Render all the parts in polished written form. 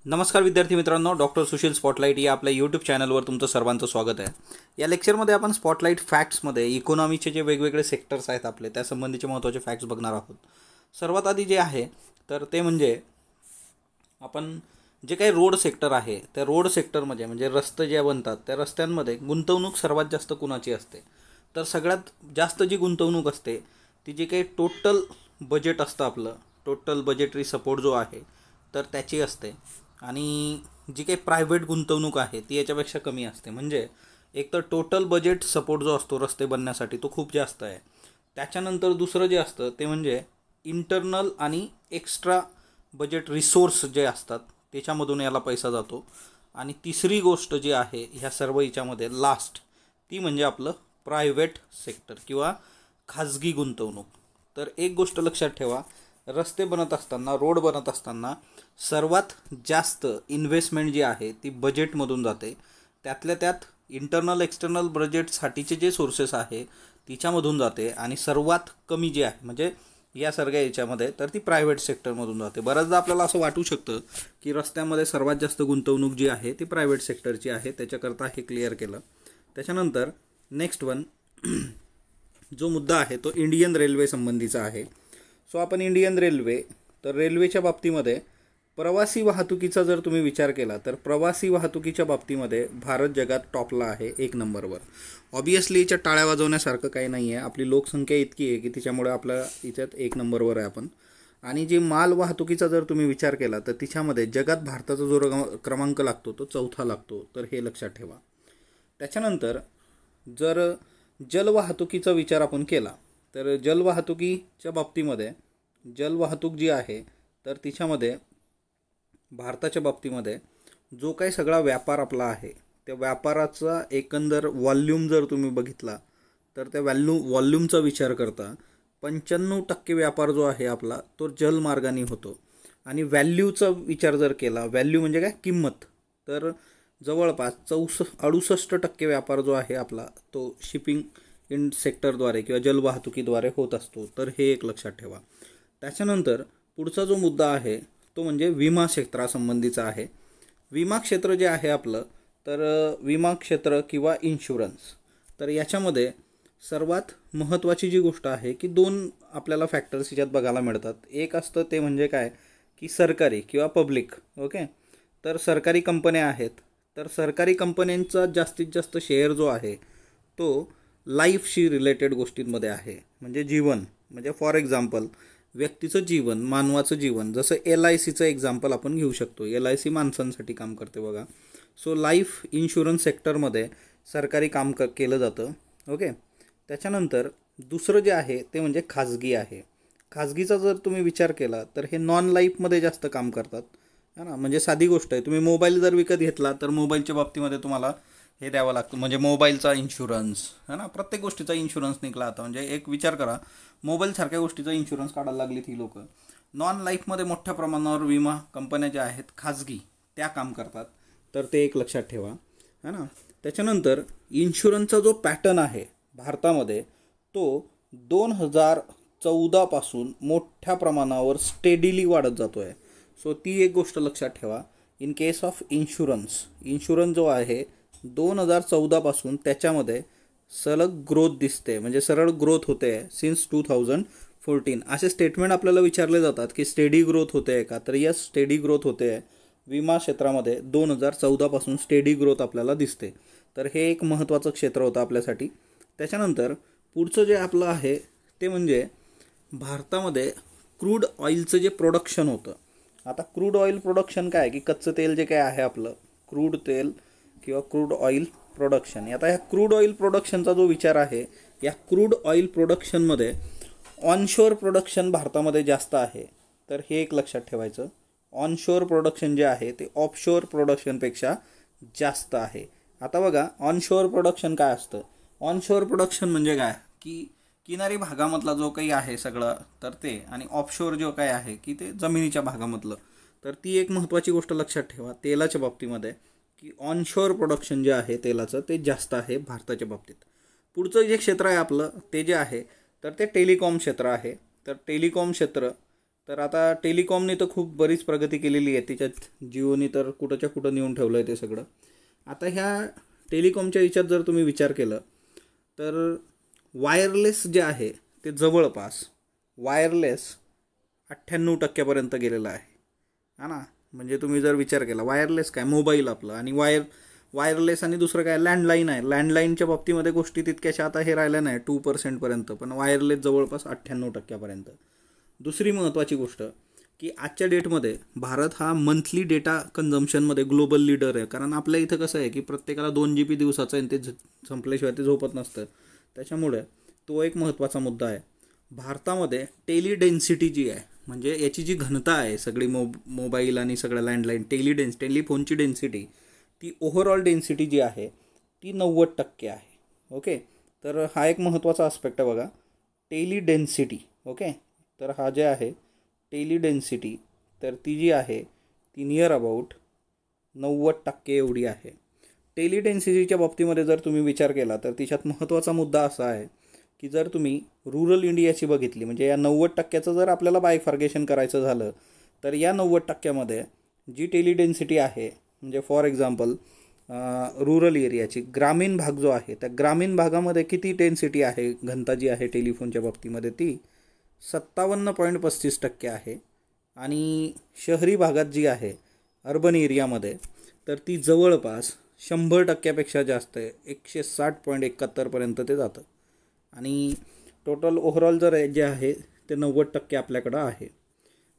नमस्कार विद्यार्थी मित्रांनो, डॉक्टर सुशील स्पॉटलाईट या आपल्या यूट्यूब चॅनलवर तुमचं सर्वांचं स्वागत आहे। या लेक्चरमध्ये आपण स्पॉटलाईट फॅक्ट्समध्ये इकॉनॉमीचे जे वेगवेगळे सेक्टर्स आहेत आपले त्यासंबंधीचे महत्त्वाचे फॅक्ट्स बघणार आहोत। सर्वात आधी जे आहे तर ते म्हणजे आपण जे काही रोड सेक्टर आहे त्या रोड सेक्टरमध्ये म्हणजे रस्ते जे बनतात त्या रस्त्यांमध्ये गुंतवणूक सर्वात जास्त कुणाची असते, तर सगळ्यात जास्त जी गुंतवणूक असते ती जे काही टोटल बजेट असतं आपलं टोटल बजेटरी सपोर्ट जो आहे तर त्याची असते। आणि जी काही प्रायव्हेट गुंतवणूक आहे ती याच्यापेक्षा कमी असते। म्हणजे एक तर टोटल बजेट सपोर्ट जो असतो रस्ते बनण्यासाठी तो खूप जास्त आहे। त्याच्यानंतर दुसरं जे असतं ते म्हणजे इंटरनल आणि एक्स्ट्रा बजेट रिसोर्स जे असतात त्याच्यामधून याला पैसा जातो। आणि तिसरी गोष्ट जी आहे ह्या सर्व याच्यामध्ये लास्ट ती म्हणजे आपलं प्रायव्हेट सेक्टर किंवा खाजगी गुंतवणूक। तर एक गोष्ट लक्षात ठेवा, रस्ते बनत असताना रोड बनत असताना सर्वात जास्त इन्व्हेस्टमेंट जी आहे ती बजेटमधून जाते। त्यातल्या त्यात इंटरनल एक्सटर्नल बजेटसाठीचे जे सोर्सेस आहे तिच्यामधून जाते आणि सर्वात कमी जे आहे म्हणजे या सगळ्या याच्यामध्ये तर ती प्रायव्हेट सेक्टरमधून जाते। बऱ्याचदा आपल्याला असं वाटू शकतं की रस्त्यामध्ये सर्वात जास्त गुंतवणूक जी आहे ती प्रायव्हेट सेक्टरची आहे, त्याच्याकरता हे क्लिअर केलं। त्याच्यानंतर नेक्स्ट वन जो मुद्दा आहे तो इंडियन रेल्वे संबंधीचा आहे। सो आपण इंडियन रेल्वे तर रेल्वेच्या बाबतीमध्ये प्रवासी वाहतुकीचा जर तुम्ही विचार केला तर प्रवासी वाहतुकीच्या बाबतीमध्ये भारत जगात टॉपला आहे, एक नंबरवर। ऑब्वियसली याच्या टाळ्या वाजवण्यासारखं काही नाही आहे, आपली लोकसंख्या इतकी आहे की तिच्यामुळे आपल्या इथ्यात एक नंबरवर आहे आपण। आणि जी माल वाहतुकीचा जर तुम्ही विचार केला तर तिच्यामध्ये जगात भारताचा जो क्रमांक लागतो तो चौथा लागतो, तर हे लक्षात ठेवा। त्याच्यानंतर जर जलवाहतुकीचा विचार आपण केला तर जलवाहतुकीच्या बाबतीमध्ये जलवाहतूक जी आहे तर तिच्यामध्ये भारताच्या बाबतीमध्ये जो काही सगळा व्यापार आपला आहे त्या व्यापाराचा एकंदर वॉल्यूम जर तुम्ही बघितला तर त्या वॉल्यूमचा विचार करता 95% व्यापार जो आहे आपला तो जलमार्गाने होतो। आणि व्हॅल्यूचा विचार जर केला, व्हॅल्यू म्हणजे काय किंमत, तर जवळपास 68% व्यापार जो आहे आपला तो शिपिंग इन सेक्टरद्वारे किंवा जलवाहतुकीद्वारे होत असतो, तर हे एक लक्षात ठेवा। त्याच्यानंतर पुढचा जो मुद्दा आहे तो म्हणजे विमा क्षेत्रासंबंधीचा आहे। विमा क्षेत्र जे आहे आपलं तर विमा क्षेत्र किंवा इन्शुरन्स, तर याच्यामध्ये सर्वात महत्त्वाची जी गोष्ट आहे की दोन आपल्याला फॅक्टर्स याच्यात बघायला मिळतात। एक असतं ते म्हणजे काय की सरकारी किंवा पब्लिक, ओके। तर सरकारी कंपन्या आहेत तर सरकारी कंपन्यांचा जास्तीत जास्त शेअर जो आहे तो लाईफशी रिलेटेड गोष्टींमध्ये आहे। म्हणजे जीवन, म्हणजे फॉर एक्झाम्पल व्यक्तीचं जीवन, मानवाचं जीवन, जसं LICचं एक्झाम्पल आपण घेऊ शकतो। LIC माणसांसाठी काम करते बघा। सो लाईफ इन्शुरन्स सेक्टरमध्ये सरकारी काम केलं जातं, ओके। त्याच्यानंतर दुसरं जे आहे ते म्हणजे खाजगी आहे। खाजगीचा जर तुम्ही विचार केला तर हे नॉन लाईफमध्ये जास्त काम करतात, है ना। म्हणजे साधी गोष्ट आहे, तुम्ही मोबाईल जर विकत घेतला तर मोबाईलच्या बाबतीमध्ये तुम्हाला हे द्यावं लागतं, म्हणजे मोबाईलचा इन्शुरन्स, है ना। प्रत्येक गोष्टीचा इन्शुरन्स निघाला आता, म्हणजे एक विचार करा मोबाईलसारख्या गोष्टीचा इन्शुरन्स काढायला लागलीत ही लोक। नॉन लाईफमध्ये मोठ्या प्रमाणावर विमा कंपन्या ज्या आहेत खाजगी त्या काम करतात, तर ते एक लक्षात ठेवा, है ना। त्याच्यानंतर इन्शुरन्सचा जो पॅटर्न आहे भारतामध्ये तो 2014 पासून मोठ्या प्रमाणावर स्टेडीली वाढत जातो आहे। सो ती एक गोष्ट लक्षात ठेवा। इन केस ऑफ इन्शुरन्स जो आहे 2014 पासून त्याच्यामध्ये सलग ग्रोथ दिसते, म्हणजे सरळ ग्रोथ होते सिन्स 2014। असे स्टेटमेंट आपल्याला विचारले जातात की स्टेडी ग्रोथ होते आहे का, तर यस स्टेडी ग्रोथ होते आहे विमा क्षेत्रामध्ये। 2014 पासून स्टेडी ग्रोथ आपल्याला दिसते, तर हे एक महत्त्वाचं क्षेत्र होतं आपल्यासाठी। त्याच्यानंतर पुढचं जे आपलं आहे ते म्हणजे भारतामध्ये क्रूड ऑइलचं जे प्रोडक्शन होतं। आता क्रूड ऑइल प्रोडक्शन काय की कच्चं तेल जे काय आहे आपलं क्रूड तेल किंवा क्रूड ऑइल प्रोडक्शन। आता ह्या क्रूड ऑइल प्रोडक्शनचा जो विचार आहे या क्रूड ऑइल प्रोडक्शनमध्ये ऑनशोअर प्रोडक्शन भारतामध्ये जास्त आहे, तर हे एक लक्षात ठेवायचं। ऑनशोअर प्रोडक्शन जे आहे ते ऑफशोअर प्रोडक्शनपेक्षा जास्त आहे। आता बघा ऑनशोअर प्रोडक्शन काय असतं, ऑनशोअर प्रोडक्शन म्हणजे काय की किनारी भागामधला जो काही आहे सगळं तर ते, आणि ऑफशोअर जो काही आहे की ते जमिनीच्या भागामधलं, तर ती एक महत्त्वाची गोष्ट लक्षात ठेवा तेलाच्या बाबतीमध्ये की ऑनशोअर प्रोडक्शन जे आहे तेलाचं ते जास्त आहे भारताच्या बाबतीत। पुढचं जे क्षेत्र आहे आपलं ते जे आहे तर ते टेलिकॉम क्षेत्र आहे। तर टेलिकॉम क्षेत्र तर आता टेलिकॉमने तर खूप बरीच प्रगती केलेली आहे, त्याच्यात जिओनी तर कुठंच्या कुठं नेऊन ठेवलं आहे ते सगळं. आता ह्या टेलिकॉमच्या याच्यात जर तुम्ही विचार केलं तर वायरलेस जे आहे ते जवळपास वायरलेस 98% गेलेलं आहे, हा ना. म्हणजे तुम्ही जर विचार केला वायरलेस काय, मोबाईल आपलं, आणि वायरलेस आणि दुसरं काय लँडलाईन आहे. लँडलाईनच्या बाबतीमध्ये गोष्टी तितक्याशा आता हे राहिल्या नाही 2% पण वायरलेस जवळपास 98% दुसरी महत्त्वाची गोष्ट की आजच्या डेटमध्ये भारत हा मंथली डेटा कन्झम्पशनमध्ये ग्लोबल लीडर आहे. कारण आपल्या इथं कसं आहे की प्रत्येकाला 2 GB दिवसाचं आहे, ते संपल्याशिवाय ते झोपत नसतं. त्याच्यामुळे तो एक महत्त्वाचा मुद्दा आहे. भारतामध्ये टेली डेन्सिटी जी आहे, म्हणजे याची जी घनता आहे सगळी मोबाईल आणि सगळ्या लँडलाईन, टेलिफोनची डेन्सिटी, ती ओव्हरऑल डेन्सिटी जी आहे ती 90% आहे. ओके, तर हा एक महत्त्वाचा आस्पेक्ट आहे बघा, टेली डेन्सिटी. ओके, तर हा जे आहे टेली डेन्सिटी, तर ती जी आहे ती नियर अबाउट 90% एवढी आहे. टेली डेन्सिटीच्या बाबतीमध्ये जर तुम्ही विचार केला तर तिच्यात महत्त्वाचा मुद्दा असा आहे की जर तुम्ही रूरल इंडियाची बघितली, म्हणजे या 90%चं जर आपल्याला बायफार्गेशन करायचं झालं तर या 90%मध्ये जी टेली डेन्सिटी आहे, म्हणजे फॉर एक्झाम्पल रूरल एरियाची, ग्रामीण भाग जो आहे त्या ग्रामीण भागामध्ये किती डेन्सिटी आहे, घनता जी आहे टेलिफोनच्या बाबतीमध्ये ती 57.35% आहे. आणि शहरी भागात जी आहे अर्बन एरियामध्ये तर ती जवळपास 100%पेक्षा जास्त आहे, 160.71% ते जातं. आणि टोटल ओव्हरऑल जर जे आहे ते 90% आपल्याकडं आहे.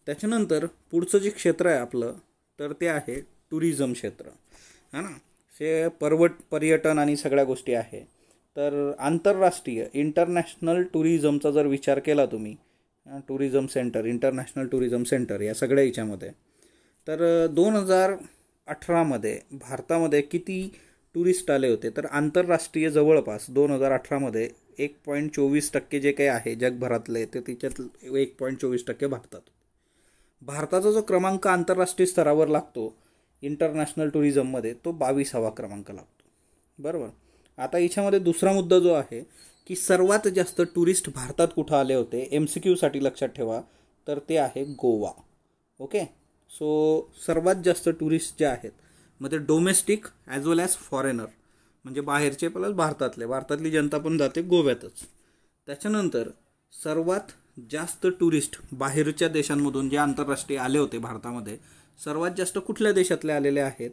त्याच्यानंतर पुढचं जे क्षेत्र आहे आपलं तर ते आहे टुरिझम क्षेत्र, है ना. ते पर्यटन आणि सगळ्या गोष्टी आहे. तर आंतरराष्ट्रीय इंटरनॅशनल टुरिझमचा जर विचार केला तुम्ही, tourism centre, international tourism centre, या सगळ्या याच्यामध्ये तर 2018मध्ये भारतामध्ये किती टुरिस्ट आले होते, तर आंतरराष्ट्रीय जवळपास 2018मध्ये 1.24% जे काही आहे जगभरातले ते तिच्यात 1.24% भारताचा जो क्रमांक आंतरराष्ट्रीय स्तरावर लागतो इंटरनॅशनल टुरिझममध्ये तो 22वा क्रमांक लागतो. बरोबर. आता याच्यामध्ये दुसरा मुद्दा जो आहे की सर्वात जास्त टुरिस्ट भारतात कुठं आले होते, MCQसाठी लक्षात ठेवा, तर ते आहे गोवा. ओके, सो सर्वात जास्त टुरिस्ट जे आहेत मग ते डोमेस्टिक ॲज वेल ॲज फॉरेनर, म्हणजे बाहेरचे प्लस भारतातली जनता पण जाते गोव्यातच. त्याच्यानंतर सर्वात जास्त टुरिस्ट बाहेरच्या देशांमधून जे आंतरराष्ट्रीय आले होते भारतामध्ये, सर्वात जास्त कुठल्या देशातले आलेले आहेत,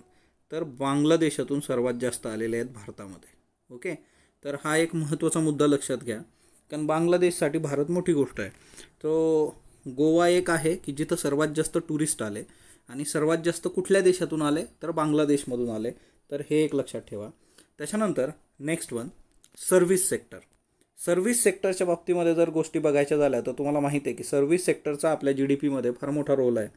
तर बांगलादेशातून सर्वात जास्त आलेले आहेत भारतामध्ये. ओके, तर हा एक महत्त्वाचा मुद्दा लक्षात घ्या, कारण बांगलादेशसाठी भारत मोठी गोष्ट आहे. तो गोवा एक आहे की जिथं सर्वात जास्त टुरिस्ट आले, आणि सर्वात जास्त कुठल्या देशातून आले तर बांगलादेशमधून आले, तर हे एक लक्षात ठेवा. त्याच्यानंतर next one, service sector. Service सेक्टरच्या बाबतीमध्ये जर गोष्टी बघायच्या झाल्या तर तुम्हाला माहिती आहे की सर्व्हिस सेक्टरचा आपल्या GDPमध्ये फार मोठा रोल आहे.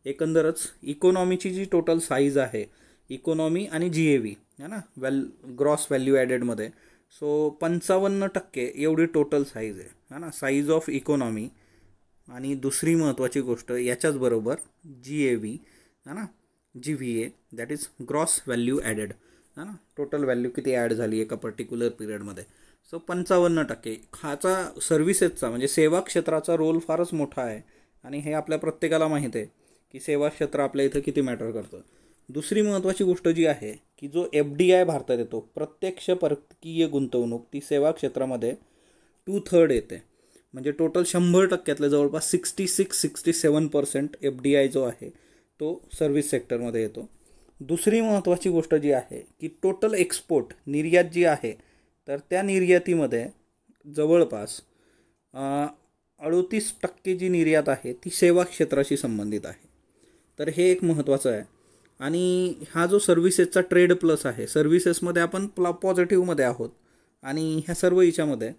एकंदरच इकॉनॉमीची जी टोटल साईज आहे, इकॉनॉमी आणि GAV है ना, ग्रॉस व्हॅल्यू ॲडेडमध्ये, सो 55% एवढी टोटल साईज आहे, है ना, साईज ऑफ इकॉनॉमी. आणि दुसरी महत्त्वाची गोष्ट याच्याचबरोबर GAV, है ना, GVA, that is gross value added, है ना, टोटल व्हॅल्यू किती ॲड झाली एका पर्टिक्युलर पिरियडमध्ये. सो 55% ह्याचा सर्व्हिसेसचा म्हणजे सेवा क्षेत्राचा रोल फारच मोठा आहे. आणि हे आपल्या प्रत्येकाला माहीत आहे की सेवा क्षेत्र आपल्या इथं किती मॅटर करतं. दुसरी महत्त्वाची गोष्ट जी आहे की जो FDI भारतात येतो, प्रत्यक्ष परकीय गुंतवणूक, ती सेवा क्षेत्रामध्ये 2/3 येते. म्हणजे टोटल 100%तले जवळपास 66-67% FDI जो आहे तो सर्व्हिस सेक्टरमध्ये येतो. दुसरी महत्त्वाची गोष्ट जी आहे की टोटल एक्सपोर्ट, निर्यात जी आहे, तर त्या निर्यातीमध्ये जवळपास 38% जी निर्यात आहे ती सेवा क्षेत्राशी संबंधित आहे. तर हे एक महत्त्वाचं आहे. आणि हा जो सर्व्हिसेसचा ट्रेड प्लस आहे, सर्व्हिसेसमध्ये आपण पॉझिटिव्हमध्ये आहोत. आणि ह्या सर्व याच्यामध्ये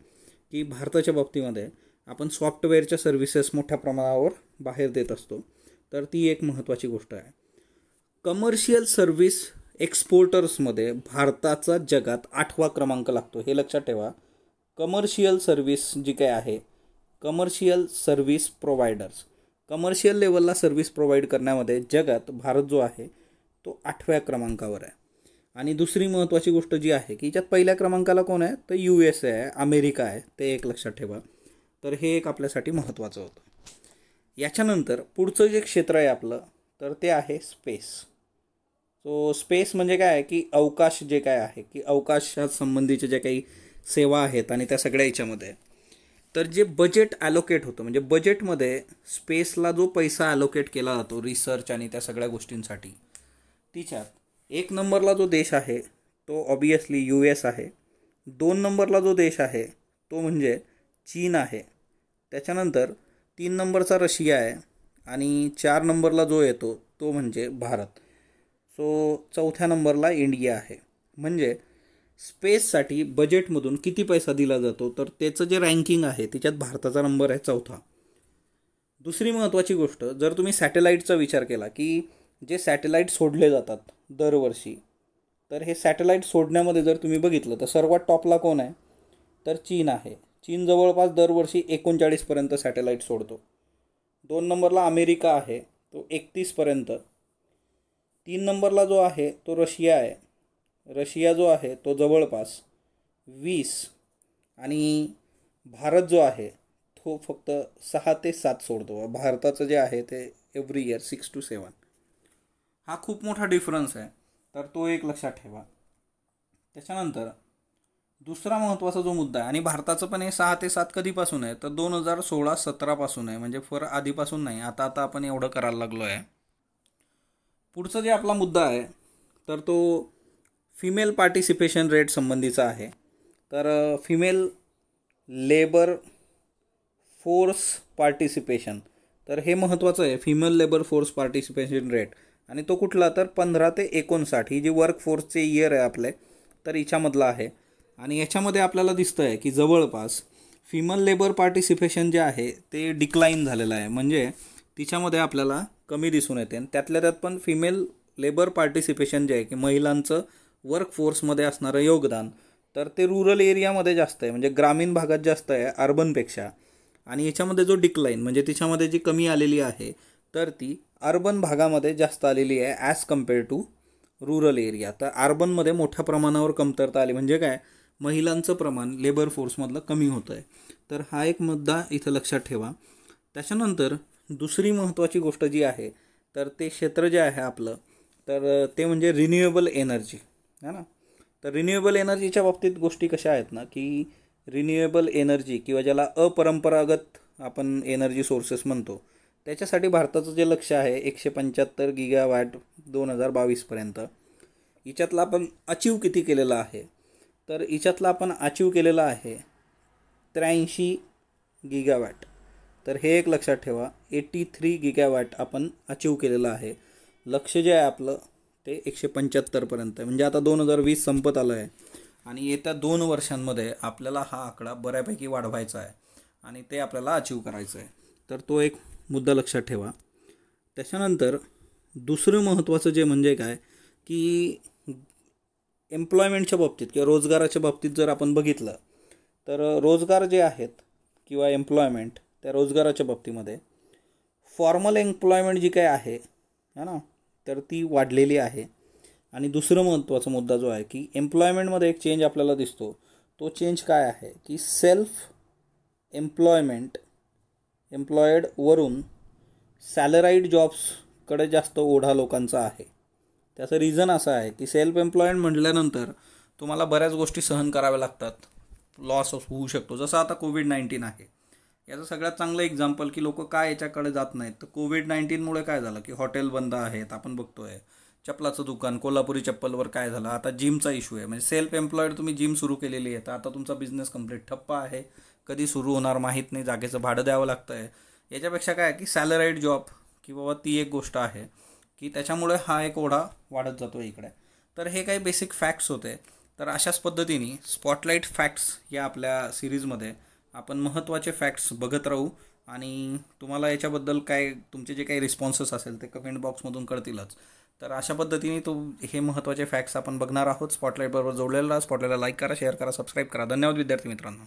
की भारताच्या बाबतीमध्ये आपण सॉफ्टवेअरच्या सर्व्हिसेस मोठ्या प्रमाणावर बाहेर देत असतो, तर ती एक महत्त्वाची गोष्ट आहे. कमर्शियल सर्व्हिस एक्सपोर्टर्समध्ये भारताचा जगात 8वा क्रमांक लागतो, हे लक्षात ठेवा. कमर्शियल सर्व्हिस जी काय आहे, कमर्शियल सर्व्हिस प्रोव्हायडर्स, कमर्शियल लेवलला सर्व्हिस प्रोव्हाइड करण्यामध्ये जगात भारत जो आहे तो 8व्या क्रमांकावर आहे. आणि दुसरी महत्त्वाची गोष्ट जी आहे की याच्यात पहिल्या क्रमांकाला कोण आहे, तर USA आहे, अमेरिका आहे, ते एक लक्षात ठेवा. तर हे एक आपल्यासाठी महत्त्वाचं होतं. याच्यानंतर पुढचं जे क्षेत्र आहे आपलं तर ते आहे स्पेस. सो स्पेस म्हणजे काय आहे की अवकाश जे काय आहे की अवकाशात संबंधीचे जे काही सेवा आहेत आणि त्या सगळ्या याच्यामध्ये तर जे बजेट ॲलोकेट होतं म्हणजे बजेटमध्ये स्पेसला जो पैसा ॲलोकेट केला जातो रिसर्च आणि त्या सगळ्या गोष्टींसाठी तिच्यात 1 नंबरला जो देश आहे तो ऑबियसली US आहे. 2 नंबरला जो देश आहे तो म्हणजे चीन आहे. त्याच्यानंतर 3 नंबरचा रशिया आहे आणि 4 नंबरला जो येतो तो म्हणजे भारत. सो 4थ्या नंबरला इंडिया आहे. म्हणजे स्पेससाठी बजेटमधून किती पैसा दिला जातो तर त्याचं जे रँकिंग आहे त्याच्यात भारताचा नंबर आहे 4था. दुसरी महत्त्वाची गोष्ट जर तुम्ही सॅटेलाईटचा विचार केला की जे सॅटेलाईट सोडले जातात दरवर्षी तर हे सॅटेलाईट सोडण्यामध्ये जर तुम्ही बघितलं तर सर्वात टॉपला कोण आहे तर चीन आहे. चीन जवळपास दरवर्षी 39पर्यंत सॅटेलाईट सोडतो. 2 नंबरला अमेरिका आहे तो 31पर्यंत. 3 नंबरला जो आहे तो रशिया आहे. रशिया जो आहे तो जवळपास 20 आणि भारत जो आहे तो फक्त 6 ते 7 सोडतो. भारताचं जे आहे ते एव्हरी इयर 6 to 7. हा खूप मोठा डिफरन्स आहे तर तो एक लक्षात ठेवा. त्याच्यानंतर दुसरा महत्त्वाचा जो मुद्दा आहे आणि भारताचं पण हे 6 ते 7 कधीपासून आहे तर 2016-17 पासून आहे. म्हणजे फार आधीपासून नाही. आता आपण एवढं करायला लागलो आहे. पुढचा जे आपला मुद्दा आहे तर तो फिमेल पार्टिसिपेशन रेट संबंधीचा आहे. तर फिमेल लेबर फोर्स पार्टिसिपेशन तर हे महत्त्वाचं आहे. Female labour force participation rate आणि तो कुठला तर 15 ते 59 ही जी वर्क फोर्सचे इयर आहे आपले तर हिच्यामधला आहे. आणि याच्यामध्ये आपल्याला दिसतं आहे की जवळपास फिमेल लेबर पार्टिसिपेशन जे आहे ते डिक्लाईन झालेलं आहे. म्हणजे तिच्यामध्ये आपल्याला कमी दिसून येते. आणि त्यातल्या त्यात पण फिमेल लेबर पार्टिसिपेशन जे आहे की महिलांचं वर्क फोर्समध्ये असणारं योगदान तर ते रुरल एरियामध्ये जास्त आहे. म्हणजे ग्रामीण भागात जास्त आहे अर्बनपेक्षा. आणि याच्यामध्ये जो डिक्लाईन म्हणजे तिच्यामध्ये जी कमी आलेली आहे तर ती अर्बन भागामध्ये जास्त आलेली आहे as compare to rural area. तर अर्बनमध्ये मोठ्या प्रमाणावर कमतरता आली. म्हणजे काय महिलांचं प्रमाण लेबर फोर्समधलं कमी होतं आहे. तर हा एक मुद्दा इथं लक्षात ठेवा. त्याच्यानंतर दुसरी महत्त्वाची गोष्ट जी आहे तर ते क्षेत्र जे आहे आपलं तर ते म्हणजे रिन्युएबल एनर्जी है ना. तर रिन्युएबल एनर्जीच्या बाबतीत गोष्टी कशा आहेत ना की रिन्युएबल एनर्जी किंवा ज्याला अपरंपरागत आपण एनर्जी सोर्सेस म्हणतो त्याच्यासाठी भारताचं जे लक्ष आहे 175 गीगावॅट 2022पर्यंत. हिच्यातला आपण अचीव किती केलेला आहे तर हिच्यातला आपण अचीव केलेला आहे 83 गीगावॅट. तर हे एक लक्षात ठेवा 83 गीगावॅट आपण अचीव केलेलं आहे. लक्ष जे आहे आपलं ते 175पर्यंत आहे. म्हणजे आता 2020 संपत आलं आहे आणि येत्या 2 वर्षांमध्ये आपल्याला हा आकडा बऱ्यापैकी वाढवायचा आहे आणि ते आपल्याला अचीव करायचं आहे. तर तो एक मुद्दा लक्षात ठेवा. त्याच्यानंतर दुसरं महत्त्वाचं जे म्हणजे काय की एम्प्लॉयमेंटच्या बाबतीत किंवा रोजगाराच्या बाबतीत जर आपण बघितलं तर रोजगार जे आहेत किंवा एम्प्लॉयमेंट त्या रोजगाराच्या बाबतीमध्ये फॉर्मल एम्प्लॉयमेंट जी काय आहे ना तर ती वाढलेली आहे. आणि दुसरं महत्त्वाचा मुद्दा जो आहे की एम्प्लॉयमेंटमध्ये एक चेंज आपल्याला दिसतो. तो चेंज काय आहे की सेल्फ एम्प्लॉयड वरून सॅलराईड जॉब्सकडे जास्त ओढा लोकांचा आहे. त्याचं रिझन असं आहे की सेल्फ एम्प्लॉयड म्हटल्यानंतर तुम्हाला बऱ्याच गोष्टी सहन कराव्या लागतात. लॉस होऊ शकतो. जसं आता कोविड-19 आहे. याचं सगळ्यात चांगलं एक्झाम्पल की लोक काय याच्याकडे जात नाहीत तर कोविड-19मुळे काय झालं की हॉटेल बंद आहेत. आपण बघतोय चप्पलाचं दुकान कोल्हापुरी चप्पलवर काय झालं. आता जिमचा इश्यू आहे. म्हणजे सेल्फ एम्प्लॉयड तुम्ही जिम सुरू केलेली आहे तर आता तुमचा बिझनेस कंप्लीट ठप्प आहे. कधी सुरू होणार माहीत नाही. जागेचं भाडं द्यावं लागतं आहे. याच्यापेक्षा काय की सॅलराईड जॉब की बाबा ती एक गोष्ट आहे की त्याच्यामुळे हा एक ओढा वाढत जातो इकडे. तर हे काही बेसिक फॅक्ट्स होते. तर अशाच पद्धतीने स्पॉटलाईट फॅक्ट्स या आपल्या सिरीजमध्ये आपण महत्त्वाचे फॅक्ट्स बघत राहू आणि तुम्हाला याच्याबद्दल काय तुमचे जे काही रिस्पॉन्सेस असेल ते कमेंट बॉक्समधून कळतीलच. तर अशा पद्धतीने हे महत्त्वाचे फॅक्ट्स आपण बघणार आहोत. स्पॉटलाईटबरोबर जोडलेला स्पॉटलाईटला लाईक करा, शेअर करा, सबस्क्राईब करा. धन्यवाद विद्यार्थी मित्रांनो.